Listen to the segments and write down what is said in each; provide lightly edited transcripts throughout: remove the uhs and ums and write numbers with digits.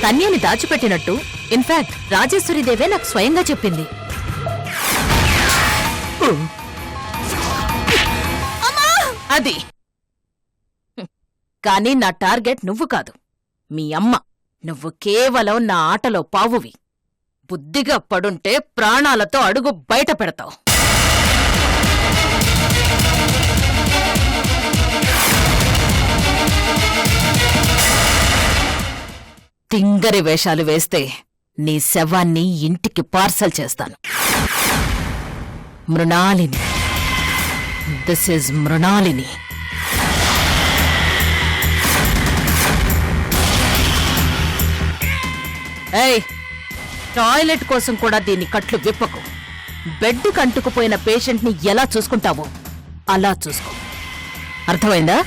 తన్యని దాచిపెట్టినట్టు in fact రాజేశ్వరీదేవే నాకు స్వయంగా చెప్పింది. అది కానీ నా టార్గెట్ నువ్వు కాదు, మీ అమ్మ. నువ్వు కేవలం నా ఆటలో పావువి. బుద్ధిగా పడుంటే ప్రాణాలతో అడుగు బయట పెడతావు. తింగరి వేషాలు వేస్తే నీ శవాన్ని ఇంటికి పార్సల్ చేస్తాను. Mrinalini, this is Mrinalini. ఏయ్, టాయిలెట్ కోసం కూడా దీన్ని కట్లు విప్పకు. బెడ్ కంటుకుపోయిన పేషెంట్ని ఎలా చూసుకుంటావో అలా చూసుకో. అర్థమైందా?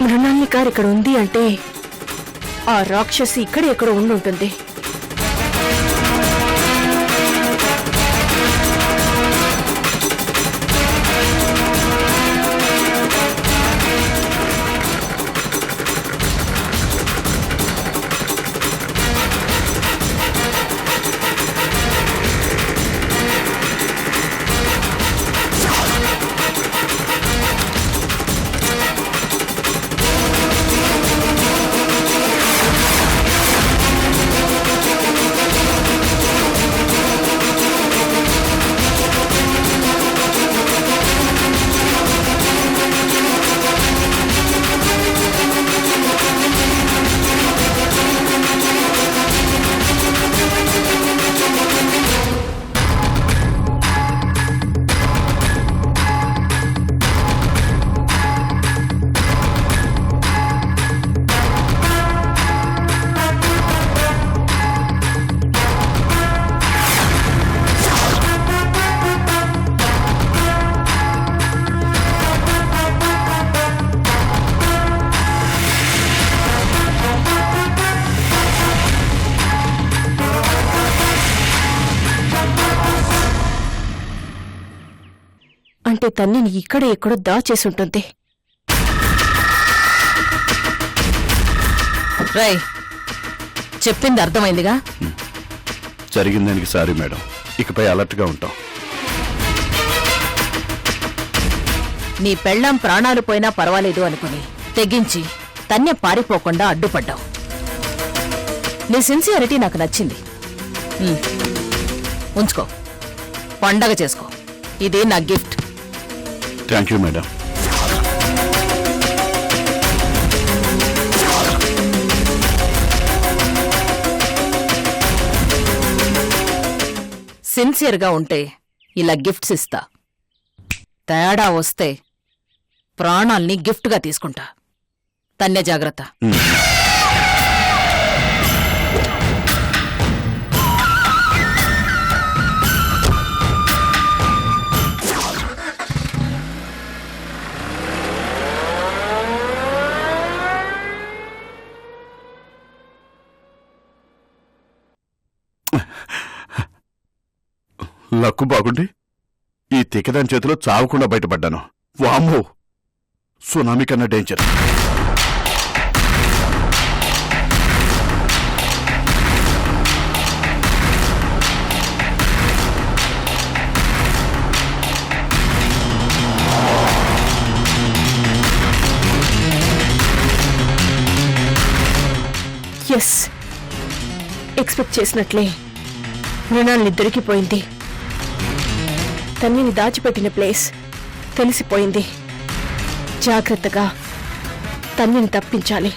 మృణాలిని గారు ఇక్కడ ఉంది అంటే ఆ రాక్షసి ఇక్కడ ఎక్కడో ఉండుంటుంది. అంటే తన్నిని ఇక్కడ ఎక్కడో దాచేసుంటుంది. రై, చెప్పింది అర్థమైందిగా? జరిగిందానికి సారీ మేడం, ఇకపై అలర్ట్గా ఉంటాం. నీ పెళ్ళాం ప్రాణాలు పోయినా పర్వాలేదు అనుకుని తెగించి తన్య పారిపోకుండా అడ్డుపడ్డావు. నీ సిన్సియారిటీ నాకు నచ్చింది. ఉంచుకో, పండగ చేసుకో. ఇది నా గిఫ్ట్. Thank you madam. సిన్సియర్గా ఉంటే ఇలా గిఫ్ట్స్ ఇస్తా. తేడా వస్తే ప్రాణాల్ని గిఫ్ట్గా తీసుకుంటా. తన్య జాగ్రత్త. లక్కు బాగుండి ఈ తిక్కదాని చేతిలో చావకుండా బయటపడ్డాను. వామ్మో, సునామీ కన్నా డేంజర్. ఎస్, ఎక్స్పెక్ట్ చేసినట్లే మృణాలిని దొరికిపోయింది. తన్నిని దాచిపెట్టిన ప్లేస్ తెలిసిపోయింది. జాగ్రత్తగా తన్నిని తప్పించాలి.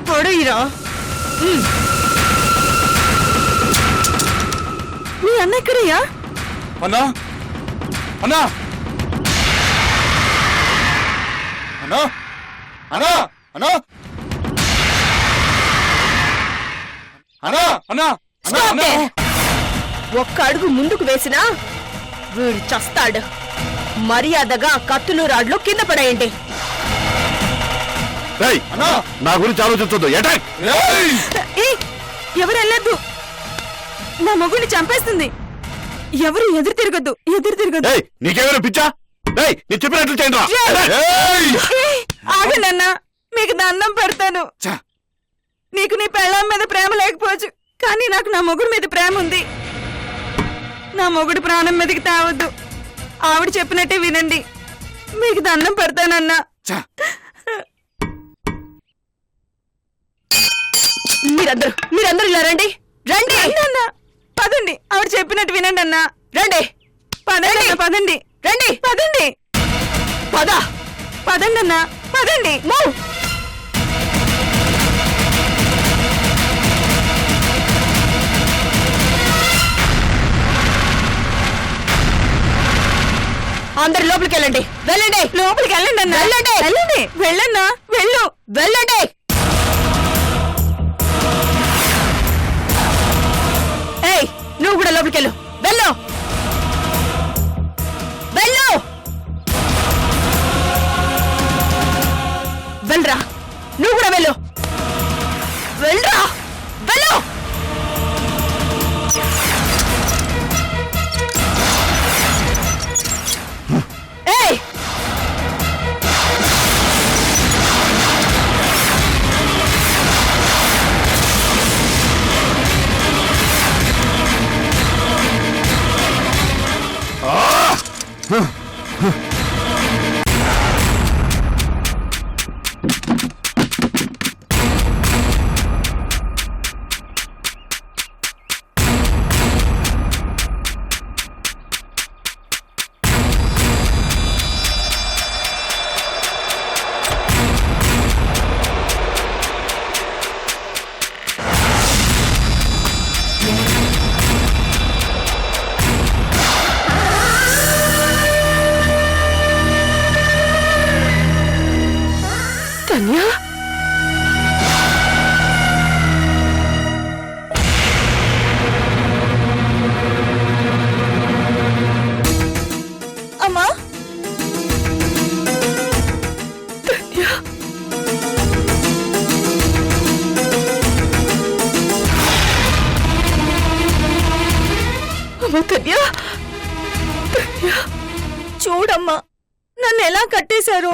పడేయిరా. మీ అన్న ఎక్కడయ్యా? అన్నా అన్నా అన్నా అన్నా అన్నా అన్నా అన్నా అన్నా ఒక్క అడుగు ముందుకు వేసినా వీడు చస్తాడు. మర్యాదగా కత్తులు రాడ్లు కింద పడేయండి. రేయ్, అన్నా! నా గురించి ఆలోచించొద్దు. అటాక్! ఎవరు వెళ్ళొద్దు, నా మొగుడిని చంపేస్తుంది. ఎవరు ఎదురు తిరగద్దు, ఎదురు తిరగద్దు. ఏయ్, నీకేమైనా పిచ్చా? రేయ్, నీ చెప్పినట్లు చేయండి రా. ఆగండి అన్నా, మీకు దండం పెడతాను. నీకు నీ పెళ్ళాం మీద ప్రేమ లేకపోవచ్చు, కానీ నాకు నా మొగుడు మీద ప్రేమ ఉంది. నా మొగుడు ప్రాణం మీదకి తావద్దు. ఆవిడ చెప్పినట్టే వినండి. మీకు దండం పెడతానన్నా. మీరందరూ ఇలా రండి. రండి అన్నా, పదండి. ఆవిడ చెప్పినట్టు వినండి అన్నా. రండి, పదండి, పదండి, రండి, పదండి, పదండి అన్నా, పదండి. అందరు లోపలికి వెళ్ళండి. వెళ్ళండి, లోపలికి వెళ్ళండి అన్న. వెళ్ళండి, వెళ్ళండి, వెళ్ళన్నా, వెళ్ళు, వెళ్ళండి. ఏయ్, నువ్వు కూడా లోపలికి వెళ్ళు. వెళ్ళు, వెళ్ళు, వెళ్ళరా. నువ్వు కూడా వెళ్ళు, వెళ్ళరా, వెళ్ళు. ఏయ్, కన్యా, అమ్మా, కన్యా, అమ్మా, కన్యా, కన్యా, చూడమ్మా నన్ను ఎలా కట్టేశారు.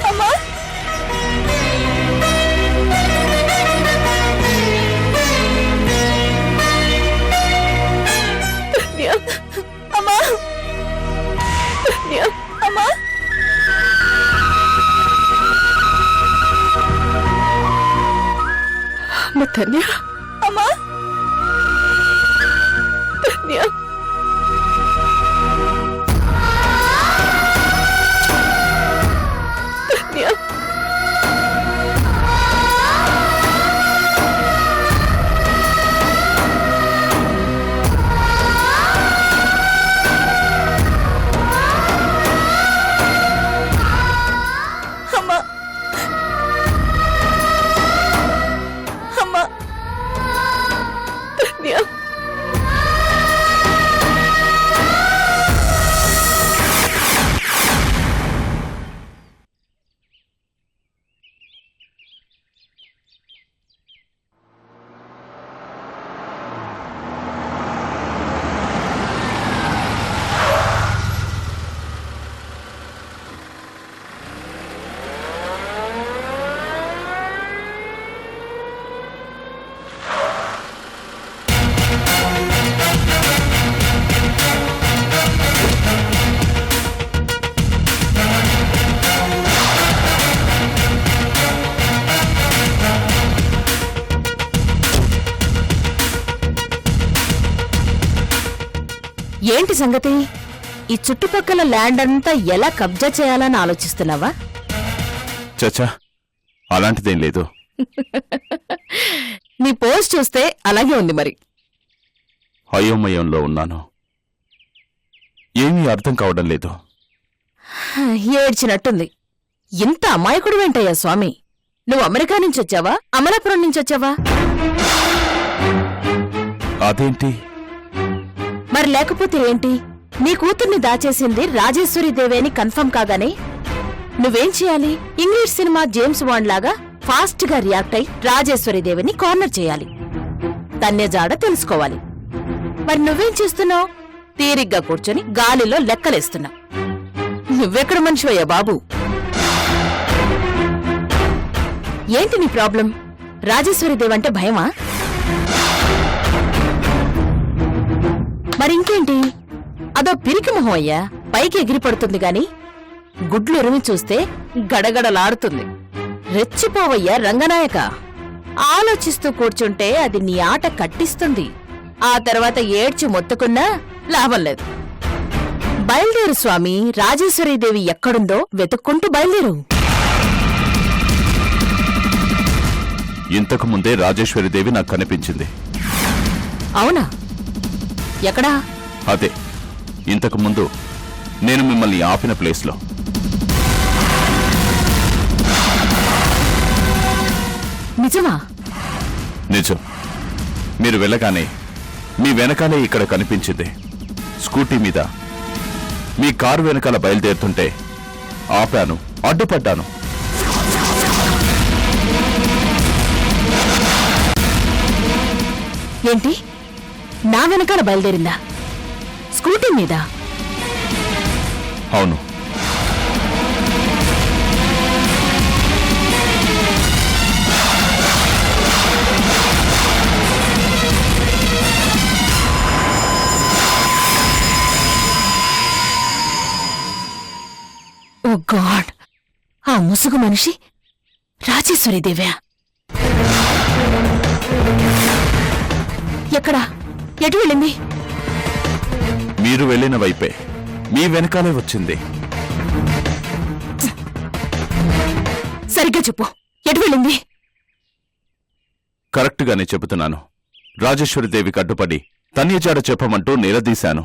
అమ్మా, అమ్మా, అమ్మా, ధన్య, అమ్మా, ధన్య, ధన్య, అమ్మా, అమ్మా, ధన్య, ఏంటి సంగతి? ఈ చుట్టుపక్కల ల్యాండ్ అంతా ఎలా కబ్జా చేయాలని ఆలోచిస్తున్నావా? చచ్చా, అలాంటిదేం లేదు. నీ పోస్ట్ చూస్తే అలాగే ఉంది మరి. అయోమయంలో ఉన్నాను. ఏమీ అర్థం కావడం లేదు. ఏడ్చినట్టుంది. ఇంత అమాయకుడు వెంటయ్యా స్వామి. నువ్వు అమెరికా నుంచి వచ్చావా, అమలాపురం నుంచి వచ్చావా? అదేంటి? మరి లేకపోతే ఏంటి? నీ కూతుర్ని దాచేసింది రాజేశ్వరీదేవి అని కన్ఫర్మ్ కాగానే నువ్వేం చేయాలి? ఇంగ్లీష్ సినిమా జేమ్స్ బాండ్ లాగా ఫాస్ట్ గా రియాక్ట్ అయి రాజేశ్వరీదేవిని కార్నర్ చేయాలి. తన్యజాడ తెలుసుకోవాలి. మరి నువ్వేం చేస్తున్నావు? తీరిగ్గా కూర్చొని గాలిలో లెక్కలేస్తున్నావు. నువ్వెక్కడ మనిషివయ్యా బాబు? ఏంటి నీ ప్రాబ్లం? రాజేశ్వరీదేవి అంటే భయమా? మరింకేంటి? అదో పిరికి మొహం అయ్యా. పైకి ఎగిరిపడుతుంది గాని గుడ్లు ఎరుమి చూస్తే గడగడలాడుతుంది. రెచ్చిపోవయ్యా రంగనాయక. ఆలోచిస్తూ కూర్చుంటే అది నీ ఆట కట్టిస్తుంది. ఆ తర్వాత ఏడ్చి మొత్తుకున్నా లాభం లేదు. బయలుదేరు స్వామి. రాజేశ్వరీదేవి ఎక్కడుందో వెతుక్కుంటూ బయలుదేరు. ఇంతకు ముందే రాజేశ్వరీదేవి నాకు కనిపించింది. అవునా? ఎక్కడా? అదే, ఇంతకు ముందు నేను మిమ్మల్ని ఆపిన ప్లేస్లో. నిజమా? నిజం. మీరు వెళ్ళగానే మీ వెనకాలే ఇక్కడ కనిపించింది. స్కూటీ మీద మీ కారు వెనకాల బయలుదేరుతుంటే ఆపాను, అడ్డుపడ్డాను. ఏంటి? నా వెనకాల బయలుదేరిందా? స్కూటీ మీద? అవును. ఓ గాడ్! ఆ ముసుగు మనిషి రాజేశ్వరీదేవ్యా? ఎక్కడా? ఎటు వెళ్ళింది? మీరు వెళ్ళిన వైపే మీ వెనకాలే వచ్చింది. సరిగ్గా చెప్పు, ఎటు వెళ్ళింది? కరెక్ట్గానే చెబుతున్నాను. రాజేశ్వరీదేవికి అడ్డుపడి తన్యజాడ చెప్పమంటూ నిలదీశాను.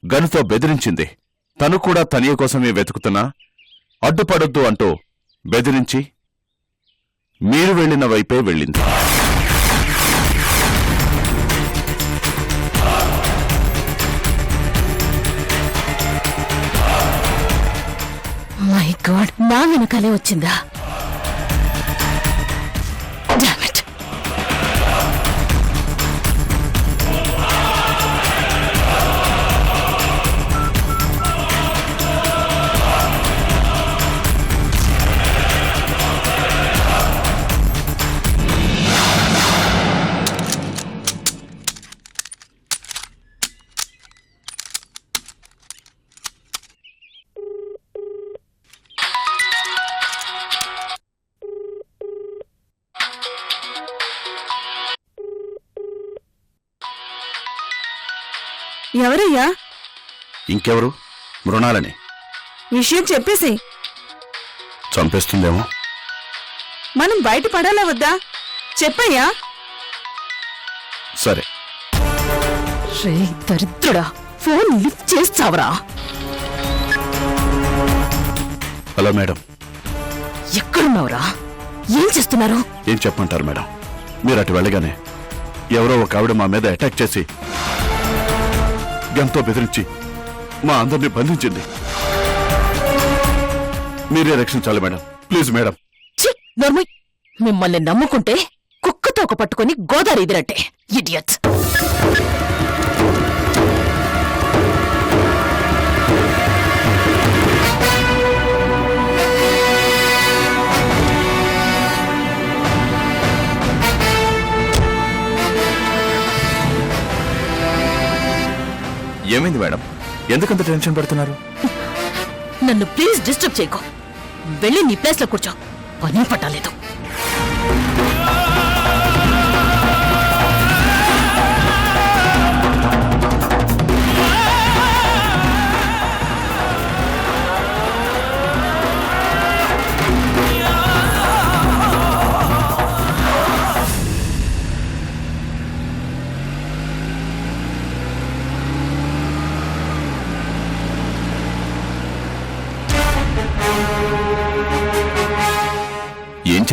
గనుతో బెదిరించింది. తను కూడా తనియ కోసమే వెతుకుతున్నా అడ్డుపడొద్దు అంటూ బెదిరించి మీరు వెళ్ళిన వైపే వెళ్ళింది. My God! నా వెనకాలే వచ్చిందా? Damn it. ఎవరయ్యా? ఇంకెవరు? మృణాలని. విషయం చెప్పేసి చంపేస్తుందేమో. మనం బయట పడాలా వద్దా? చెప్పయ్యా. సరే. రే దరిద్రుడా, ఫోన్ లిఫ్ట్ చేస్తావరా? Hello madam. ఎక్కడున్నావురా? ఏం చేస్తున్నారు? ఏం చెప్పమంటారు మేడం? మీరు అటు వెళ్ళగానే ఎవరో ఒక ఆవిడ మా మీద అటాక్ చేసి గంతో బెదిరించి మా అందరినీ బంధించింది. మీరే రక్షించాలి మేడం, ప్లీజ్ మేడం. ఛీ, నోర్మయ్! మిమ్మల్ని నమ్ముకుంటే కుక్కతో ఒక పట్టుకుని గోదావరి ఇదినట్టే. ఇడియట్స్! ఏమైంది మేడం? ఎందుకంత టెన్షన్ పడుతున్నారు? నన్ను ప్లీజ్ డిస్టర్బ్ చేయకు. వెళ్ళి నీ ప్లేస్ లో కూర్చో. పని పట్టలేదు.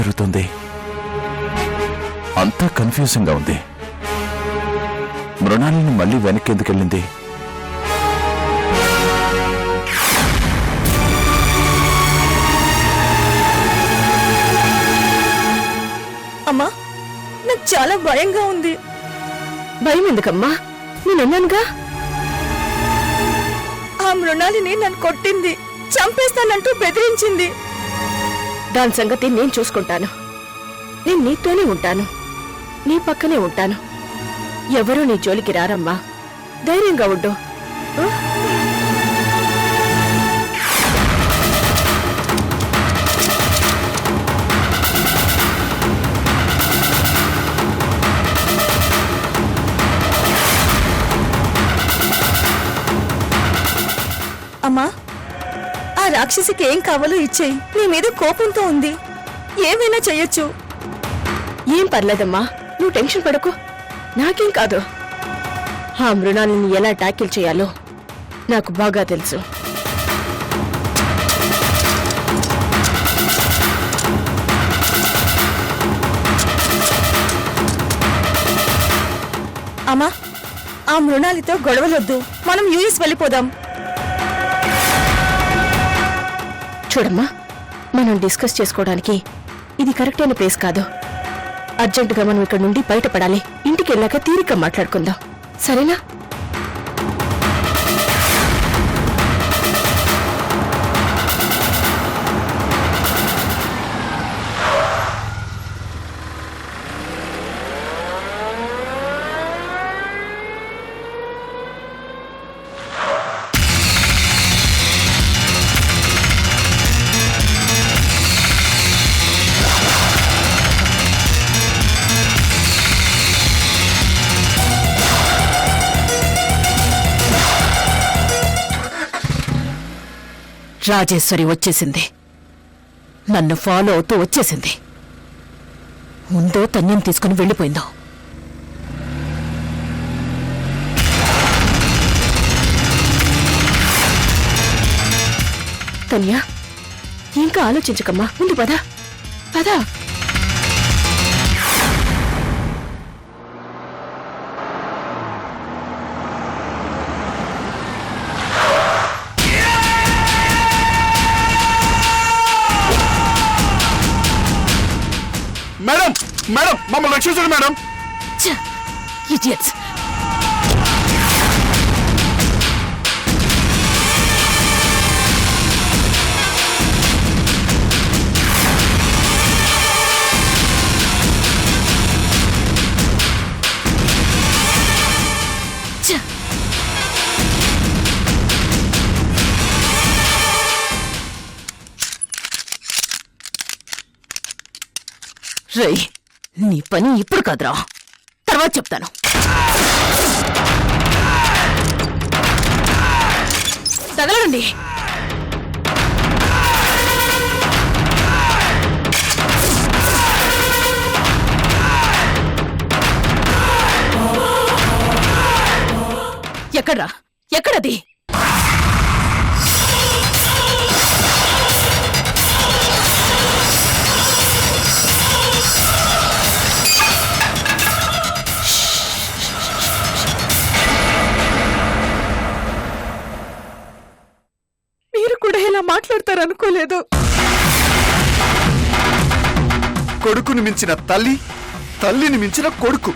జరుగుతుంది? అంతా కన్ఫ్యూజింగ్ గా ఉంది. మృణాలిని మళ్ళీ వెనక్కి ఎందుకెళ్ళింది? అమ్మా, నాకు చాలా భయంగా ఉంది. భయం ఎందుకమ్మా? నేనున్నానుగా. ఆ మృణాలిని నన్ను కొట్టింది, చంపేస్తానంటూ బెదిరించింది. దాని సంగతి నేను చూసుకుంటాను. నేను నీతోనే ఉంటాను, నీ పక్కనే ఉంటాను. ఎవరూ నీ జోలికి రారమ్మా. ధైర్యంగా ఉండు. ఆ? అమ్మా, ఆ రాక్షసికి ఏం కావాలో ఇచ్చేయి. నీ మీద కోపంతో ఉంది, ఏమైనా చెయ్యొచ్చు. ఏం పర్లేదమ్మా, నువ్వు టెన్షన్ పడకు. నాకేం కాదు. ఆ మృణాలిని ఎలా ట్యాకిల్ చేయాలో నాకు బాగా తెలుసు. అమ్మా, ఆ మృణాలితో గొడవలొద్దు, మనం యుఎస్ వెళ్ళిపోదాం. చూడమ్మా, మనం డిస్కస్ చేసుకోవడానికి ఇది కరెక్ట్ అయిన ప్లేస్ కాదు. అర్జెంటుగా మనం ఇక్కడ నుండి బయటపడాలి. ఇంటికి వెళ్ళాక తీరిక మాట్లాడుకుందాం, సరేనా? రాజేశ్వరి వచ్చేసింది. నన్ను ఫాలో అవుతూ వచ్చేసింది. ముందో తన్యం తీసుకుని వెళ్ళిపోయిందో. తన్యా, ఇంకా ఆలోచించకమ్మా, ముందు పద పద. మేడం, మేడం, మమ్మల్ని రక్షించండి మేడం. ఇడియట్స్. రేయ్, నీ పని ఇప్పుడు కాదురా, తర్వాత చెప్తాను. తగలండి. ఎక్కడ్రా? ఎక్కడది? మాట్లాడతారనుకోలేదు. కొడుకుని మించిన తల్లి, తల్లిని మించిన కొడుకు.